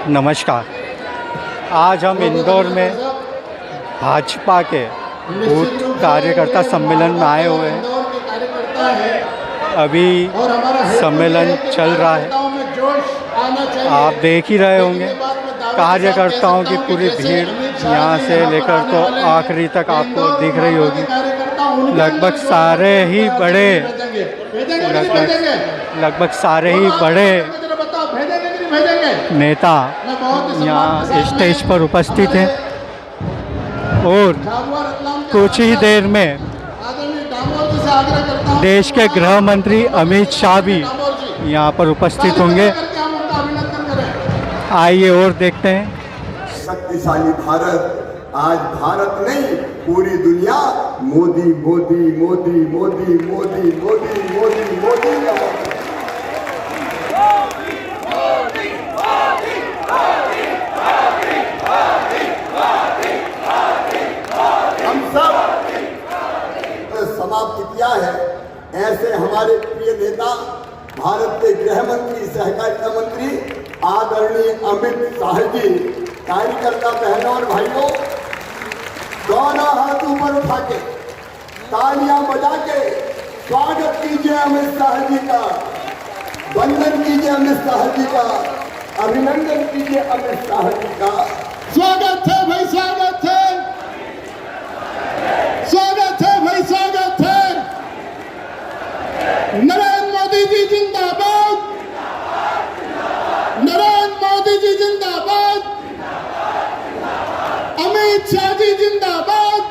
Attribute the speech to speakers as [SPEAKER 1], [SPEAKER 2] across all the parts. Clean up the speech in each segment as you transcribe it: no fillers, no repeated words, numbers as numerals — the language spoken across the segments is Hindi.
[SPEAKER 1] नमस्कार। आज हम इंदौर में भाजपा के बूथ कार्यकर्ता सम्मेलन में आए हुए हैं। अभी सम्मेलन चल रहा है, आप देख ही रहे होंगे। कार्यकर्ताओं की पूरी भीड़ यहाँ से लेकर तो आखिरी तक आपको दिख रही होगी। लगभग सारे ही बड़े नेता यहाँ स्टेज पर उपस्थित हैं और कुछ ही देर में देश के गृह मंत्री अमित शाह भी यहाँ पर उपस्थित होंगे। आइए और देखते हैं।
[SPEAKER 2] शक्तिशाली भारत, आज भारत नहीं पूरी दुनिया मोदी मोदी मोदी मोदी मोदी मोदी मोदी मोदी हम सब समाप्त किया है। ऐसे हमारे प्रिय नेता भारत के गृह मंत्री, सहकारिता मंत्री आदरणीय अमित शाह जी, कार्यकर्ता बहनों और भाइयों, दोनों हाथ ऊपर उठा के तालियां बजा के स्वागत कीजिए अमित शाह जी का, वंदन कीजिए अमित शाह जी का, अभिनंदन कीजिए अमित शाह जी का। स्वागत है भाई, स्वागत है, स्वागत है भाई, स्वागत है। नरेंद्र मोदी जी जिंदाबाद, नरेंद्र मोदी जी जिंदाबाद, अमित शाह जी जिंदाबाद,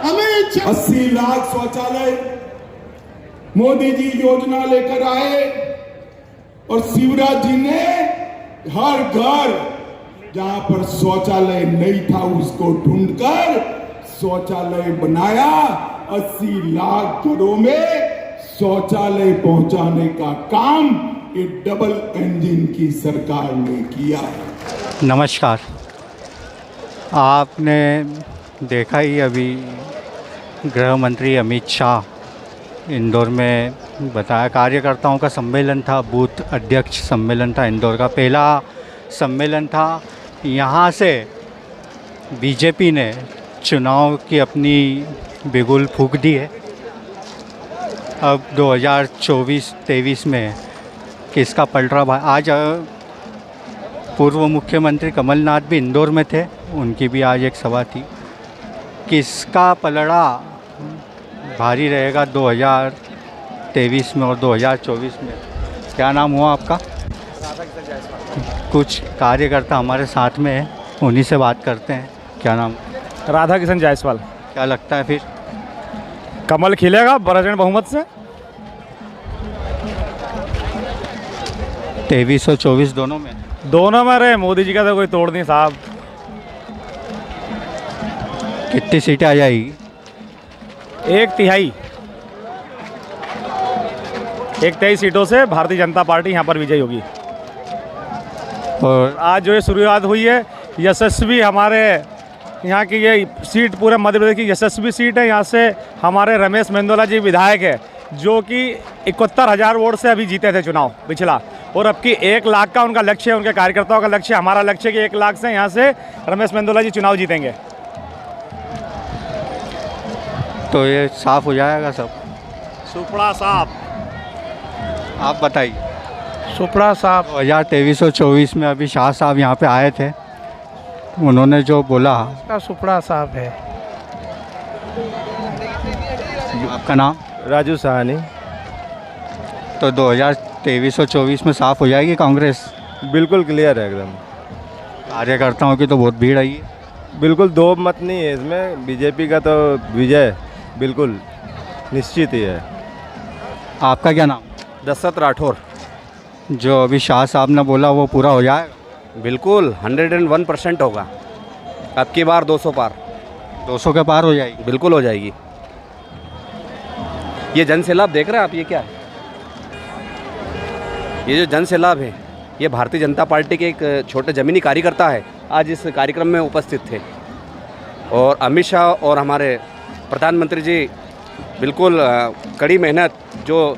[SPEAKER 2] अमित शाह।
[SPEAKER 3] 80 लाख शौचालय मोदी जी योजना लेकर आए और शिवराज जी ने हर घर जहां पर शौचालय नहीं था उसको ढूंढकर शौचालय बनाया। 80 लाख घरों में शौचालय पहुंचाने का काम ये डबल इंजन की सरकार ने किया।
[SPEAKER 1] नमस्कार। आपने देखा ही अभी गृह मंत्री अमित शाह इंदौर में बताया। कार्यकर्ताओं का सम्मेलन था, बूथ अध्यक्ष सम्मेलन था, इंदौर का पहला सम्मेलन था। यहाँ से बीजेपी ने चुनाव की अपनी बिगुल फूंक दी है। अब 2024-23 में किसका पलड़ा भाई। आज पूर्व मुख्यमंत्री कमलनाथ भी इंदौर में थे, उनकी भी आज एक सभा थी। किसका पलड़ा भारी रहेगा 2023 में और 2024 में। क्या नाम हुआ आपका? कुछ कार्यकर्ता हमारे साथ में हैं, उन्हीं से बात करते हैं। क्या नाम?
[SPEAKER 4] राधा किशन जायसवाल।
[SPEAKER 1] क्या लगता है फिर
[SPEAKER 4] कमल खिलेगा प्रचंड बहुमत से?
[SPEAKER 1] 23 और 24 दोनों में
[SPEAKER 4] रहे। मोदी जी का तो कोई तोड़ नहीं साहब।
[SPEAKER 1] कितनी सीटें आ जाएगी?
[SPEAKER 4] 1/3 1/23 सीटों से भारतीय जनता पार्टी यहाँ पर विजयी होगी।
[SPEAKER 1] और
[SPEAKER 4] आज जो ये शुरुआत हुई है, यशस्वी हमारे यहाँ की ये सीट पूरे मध्य प्रदेश की यशस्वी सीट है। यहाँ से हमारे रमेश मेंदोला जी विधायक है, जो कि 71,000 वोट से अभी जीते थे चुनाव पिछला, और अब की 1 लाख का उनका लक्ष्य है, उनके कार्यकर्ताओं का लक्ष्य। हमारा लक्ष्य कि 1 लाख से यहाँ से रमेश मेंदोला जी चुनाव जीतेंगे।
[SPEAKER 1] तो ये साफ हो जाएगा सब?
[SPEAKER 4] सुपड़ा साहब,
[SPEAKER 1] आप बताइए।
[SPEAKER 4] सुपड़ा साहब
[SPEAKER 1] 2023 और 24 में अभी शाह साहब यहाँ पे आए थे, उन्होंने जो बोला।
[SPEAKER 4] का सुपड़ा साहब है।
[SPEAKER 1] आपका नाम?
[SPEAKER 4] राजू साहनी।
[SPEAKER 1] तो 2023 और 24 में साफ हो जाएगी कांग्रेस?
[SPEAKER 4] बिल्कुल क्लियर है एकदम।
[SPEAKER 1] कार्यकर्ताओं की तो बहुत भीड़ आई है।
[SPEAKER 4] बिल्कुल दो मत नहीं है इसमें। बीजेपी का तो विजय बिल्कुल निश्चित ही है।
[SPEAKER 1] आपका क्या नाम?
[SPEAKER 4] दशरथ राठौर।
[SPEAKER 1] जो अभी शाह साहब ने बोला वो पूरा हो जाएगा?
[SPEAKER 5] बिल्कुल 101% होगा। अब की बार 200 पार,
[SPEAKER 1] 200 के पार हो जाएगी?
[SPEAKER 5] बिल्कुल हो जाएगी। ये जन सैलाब देख रहे हैं आप, ये क्या है? ये जो जन सैलाब है, ये भारतीय जनता पार्टी के एक छोटे ज़मीनी कार्यकर्ता है, आज इस कार्यक्रम में उपस्थित थे। और अमित शाह और हमारे प्रधानमंत्री जी बिल्कुल कड़ी मेहनत, जो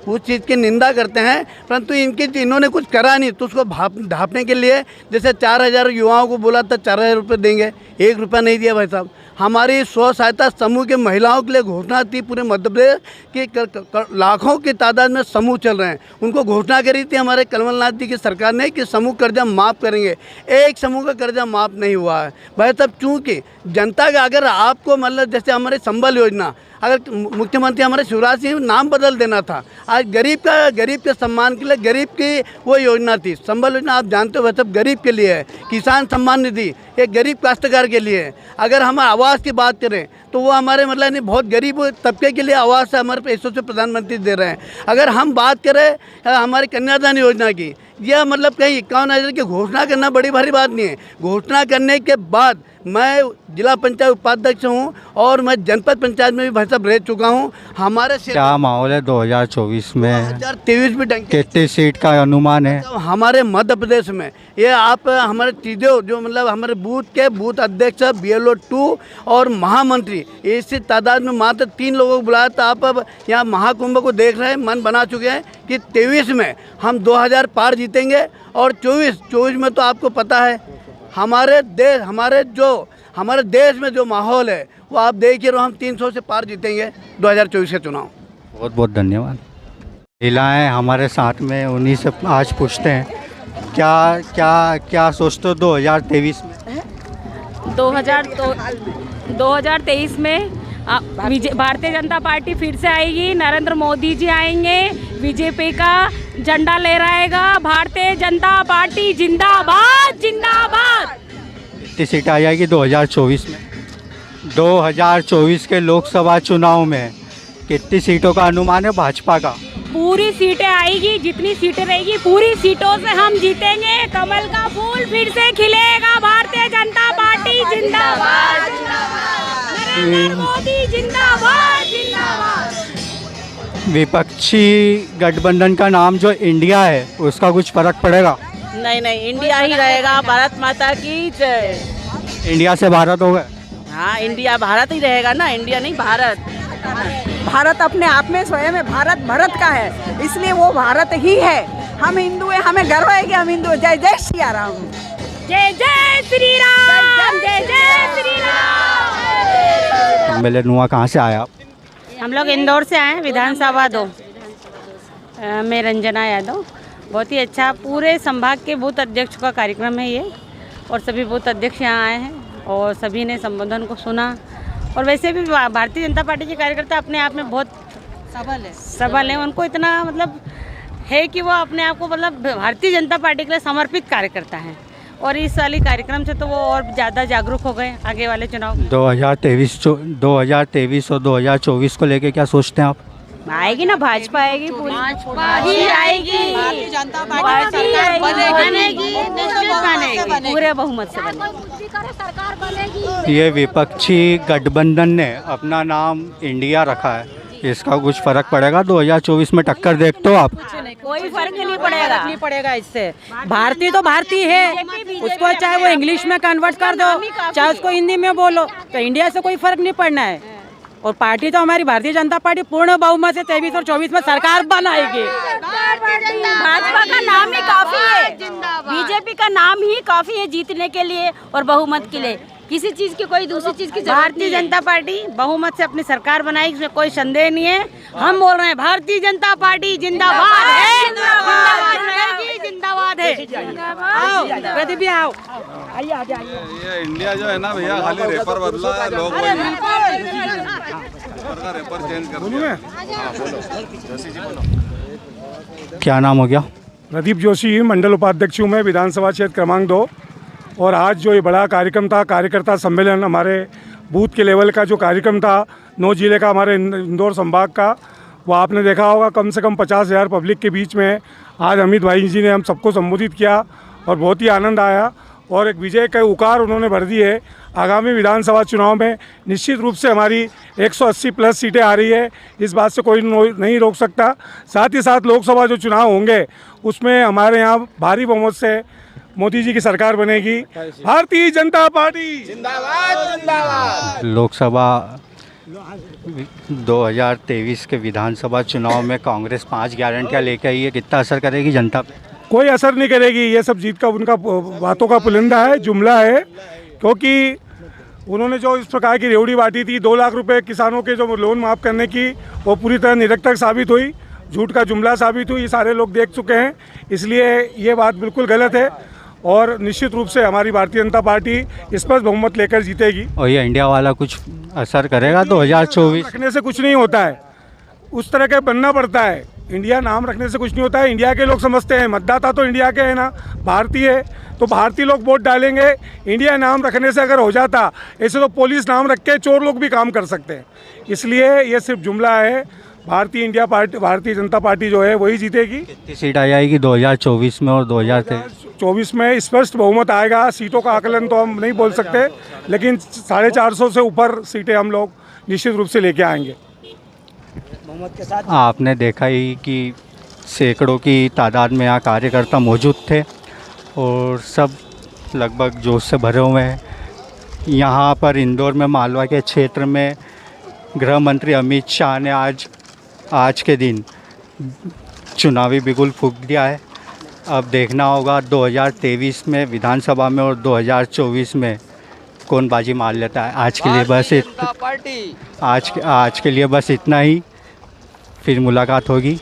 [SPEAKER 6] उस चीज़ की निंदा करते हैं, परंतु इन्होंने कुछ करा नहीं, तो उसको ढांपने के लिए जैसे 4000 युवाओं को बोला था 4000 रुपये देंगे, 1 रुपया नहीं दिया भाई साहब। हमारी स्व सहायता समूह के महिलाओं के लिए घोषणा थी पूरे मध्य प्रदेश की, लाखों की तादाद में समूह चल रहे हैं, उनको घोषणा करी थी हमारे कमलनाथ जी की सरकार ने कि समूह कर्जा माफ़ करेंगे। एक समूह का कर्जा माफ़ नहीं हुआ है भाई साहब, चूँकि जनता का अगर आपको मतलब जैसे हमारे संबल योजना, अगर मुख्यमंत्री हमारे शिवराज सिंह नाम बदल देना था, आज गरीब के सम्मान के लिए गरीब की वो योजना थी संबल योजना, आप जानते हो वैसे गरीब के लिए है। किसान सम्मान निधि एक गरीब काश्तकार के लिए है। अगर हम आवास की बात करें तो वो हमारे मतलब नहीं बहुत गरीब तबके के लिए आवास हमारे पैसों से प्रधानमंत्री दे रहे हैं। अगर हम बात करें हमारी कन्यादान योजना की, यह मतलब कहीं 51,000 की घोषणा करना बड़ी भारी बात नहीं है। घोषणा करने के बाद मैं जिला पंचायत उपाध्यक्ष हूं और मैं जनपद पंचायत में भी भाई साहब रह चुका हूं। हमारे
[SPEAKER 1] क्या माहौल है 2024 में?
[SPEAKER 6] 2023 में
[SPEAKER 1] कितनी सीट का अनुमान है
[SPEAKER 6] हमारे मध्य प्रदेश में? ये आप हमारे तीजो जो मतलब हमारे बूथ अध्यक्ष BLO 2 और महामंत्री, इसी तादाद में मात्र 3 लोगों को बुलाया था। आप अब यहाँ महाकुंभ को देख रहे हैं, मन बना चुके हैं कि 23 में हम 2000 पार जीतेंगे और 24 में तो आपको पता है हमारे देश में जो माहौल है वो आप देख ही रहो, हम 300 से पार जीतेंगे 2024 के चुनाव।
[SPEAKER 1] बहुत बहुत धन्यवाद। महिलाएं हमारे साथ में, उन्हीं से आज पूछते हैं क्या सोचते हो 2023 में?
[SPEAKER 7] 2023 में भारतीय जनता पार्टी फिर से आएगी, नरेंद्र मोदी जी आएंगे, बीजेपी का झंडा लहराएगा, भारतीय जनता पार्टी जिंदाबाद जिंदाबाद।
[SPEAKER 1] कितनी सीट आ जाएगी 2024 में? 2024 के लोकसभा चुनाव में कितनी सीटों का अनुमान है भाजपा का?
[SPEAKER 7] पूरी सीटें आएगी, जितनी सीटें रहेगी पूरी सीटों से हम जीतेंगे, कमल का फूल फिर से खिलेगा, भारतीय जनता पार्टी जिंदाबाद, नरेंद्र मोदी जिंदाबाद जिंदाबाद।
[SPEAKER 1] विपक्षी गठबंधन का नाम जो इंडिया है उसका कुछ फर्क पड़ेगा?
[SPEAKER 8] नहीं, इंडिया ही रहेगा, भारत माता की जय।
[SPEAKER 1] इंडिया से भारत होगा?
[SPEAKER 8] हाँ, इंडिया भारत ही रहेगा ना, इंडिया नहीं भारत।
[SPEAKER 9] भारत अपने आप में स्वयं में भारत का है, इसलिए वो भारत ही है। हम हिंदू हैं, हमें गर्व है कि हम हिंदू। जय जय श्री राम,
[SPEAKER 7] जय जय श्री राम, जय जय श्री राम।
[SPEAKER 1] सम्मेलन हुआ, कहाँ से आया आप?
[SPEAKER 7] हम लोग इंदौर से आए हैं, विधानसभा 2 में रंजना यादव। बहुत ही अच्छा, पूरे संभाग के बूथ अध्यक्ष का कार्यक्रम है ये, और सभी बूथ अध्यक्ष यहाँ आए हैं और सभी ने संबोधन को सुना। और वैसे भी भारतीय जनता पार्टी के कार्यकर्ता अपने आप में बहुत सबल हैं, उनको इतना मतलब है कि वो अपने आप को मतलब भारतीय जनता पार्टी के लिए समर्पित कार्यकर्ता हैं, और इस वाली कार्यक्रम से तो वो और ज़्यादा जागरूक हो गए आगे वाले चुनाव।
[SPEAKER 1] 2023 और 2024 को लेके क्या सोचते हैं आप?
[SPEAKER 7] आएगी ना भाजपा, आएगी, पूरी भाजपा ही आएगी,
[SPEAKER 9] भारतीय जनता पार्टी
[SPEAKER 7] बनेगी, पूरे बहुमत से बनेगी।
[SPEAKER 1] ये विपक्षी गठबंधन ने अपना नाम इंडिया रखा है, इसका कुछ फर्क पड़ेगा 2024 में? टक्कर देखते हो आप?
[SPEAKER 8] कोई फर्क नहीं पड़ेगा इससे। भारतीय तो भारतीय है, उसको चाहे वो इंग्लिश में कन्वर्ट कर दो, चाहे उसको हिंदी में बोलो, तो इंडिया से कोई फर्क नहीं पड़ना है। और पार्टी तो हमारी भारतीय जनता पार्टी पूर्ण बहुमत से 23 और 24 में सरकार बनाएगी।
[SPEAKER 7] भाजपा का नाम ही काफी है, बीजेपी का नाम ही काफी है जीतने के लिए और बहुमत के लिए। किसी चीज की, कोई दूसरी चीज की, भारतीय जनता पार्टी बहुमत से अपनी सरकार बनाएगी, इसमें कोई संदेह नहीं है। हम बोल रहे हैं भारतीय जनता पार्टी जिंदाबाद है, जिंदाबाद है। आओ कभी भी आओ, आइए आइए।
[SPEAKER 10] ये इंडिया जो है ना भैया, खाली रेपर बदला है, लोग रेपर चेंज कर।
[SPEAKER 1] क्या नाम हो गया?
[SPEAKER 11] प्रदीप जोशी, मंडल उपाध्यक्ष हूँ मैं, विधानसभा क्षेत्र क्रमांक 2। और आज जो ये बड़ा कार्यक्रम था, कार्यकर्ता सम्मेलन, हमारे बूथ के लेवल का जो कार्यक्रम था 9 जिले का, हमारे इंदौर संभाग का, वो आपने देखा होगा। कम से कम 50,000 पब्लिक के बीच में आज अमित भाई जी ने हम सबको संबोधित किया और बहुत ही आनंद आया, और एक विजय का उकार उन्होंने भर दी है। आगामी विधानसभा चुनाव में निश्चित रूप से हमारी 180 प्लस सीटें आ रही है, इस बात से कोई नहीं रोक सकता। साथ ही साथ लोकसभा जो चुनाव होंगे उसमें हमारे यहाँ भारी बहुमत से मोदी जी की सरकार बनेगी। भारतीय जनता पार्टी जिंदाबाद जिंदाबाद।
[SPEAKER 1] लोकसभा 2023 के विधानसभा चुनाव में कांग्रेस 5 गारंटियाँ लेके आई है, कितना असर करेगी जनता पे?
[SPEAKER 11] कोई असर नहीं करेगी। ये सब जीत का उनका बातों का पुलिंदा है, जुमला है, क्योंकि उन्होंने जो इस प्रकार की रेवड़ी बांटी थी 2 लाख रुपए किसानों के जो लोन माफ़ करने की, वो पूरी तरह निरर्थक साबित हुई, झूठ का जुमला साबित हुई। ये सारे लोग देख चुके हैं, इसलिए ये बात बिल्कुल गलत है और निश्चित रूप से हमारी भारतीय जनता पार्टी स्पष्ट बहुमत लेकर जीतेगी।
[SPEAKER 1] और ये इंडिया वाला कुछ असर करेगा 2024?
[SPEAKER 11] रखने से कुछ नहीं होता है, उस तरह के बनना पड़ता है। इंडिया नाम रखने से कुछ नहीं होता है। इंडिया के लोग समझते हैं, मतदाता तो इंडिया के हैं ना, भारतीय है, तो भारतीय लोग वोट डालेंगे। इंडिया नाम रखने से अगर हो जाता, ऐसे तो पुलिस नाम रख के चोर लोग भी काम कर सकते हैं। इसलिए ये सिर्फ जुमला है। भारतीय जनता पार्टी जो है वही जीतेगी।
[SPEAKER 1] कितनी सीट आ जाएगी 2024 में और 2024
[SPEAKER 11] में? स्पष्ट बहुमत आएगा। सीटों का आकलन तो हम नहीं बोल सकते, लेकिन 450 से ऊपर सीटें हम लोग निश्चित रूप से लेके आएंगे।
[SPEAKER 1] आपने देखा ही कि सैकड़ों की तादाद में यहाँ कार्यकर्ता मौजूद थे और सब लगभग जोश से भरे हुए हैं। यहाँ पर इंदौर में मालवा के क्षेत्र में गृह मंत्री अमित शाह ने आज के दिन चुनावी बिगुल फूंक दिया है। अब देखना होगा 2023 में विधानसभा में और 2024 में कौन बाजी मार लेता है। आज के लिए बस इतना ही, फिर मुलाकात होगी।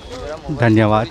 [SPEAKER 1] धन्यवाद।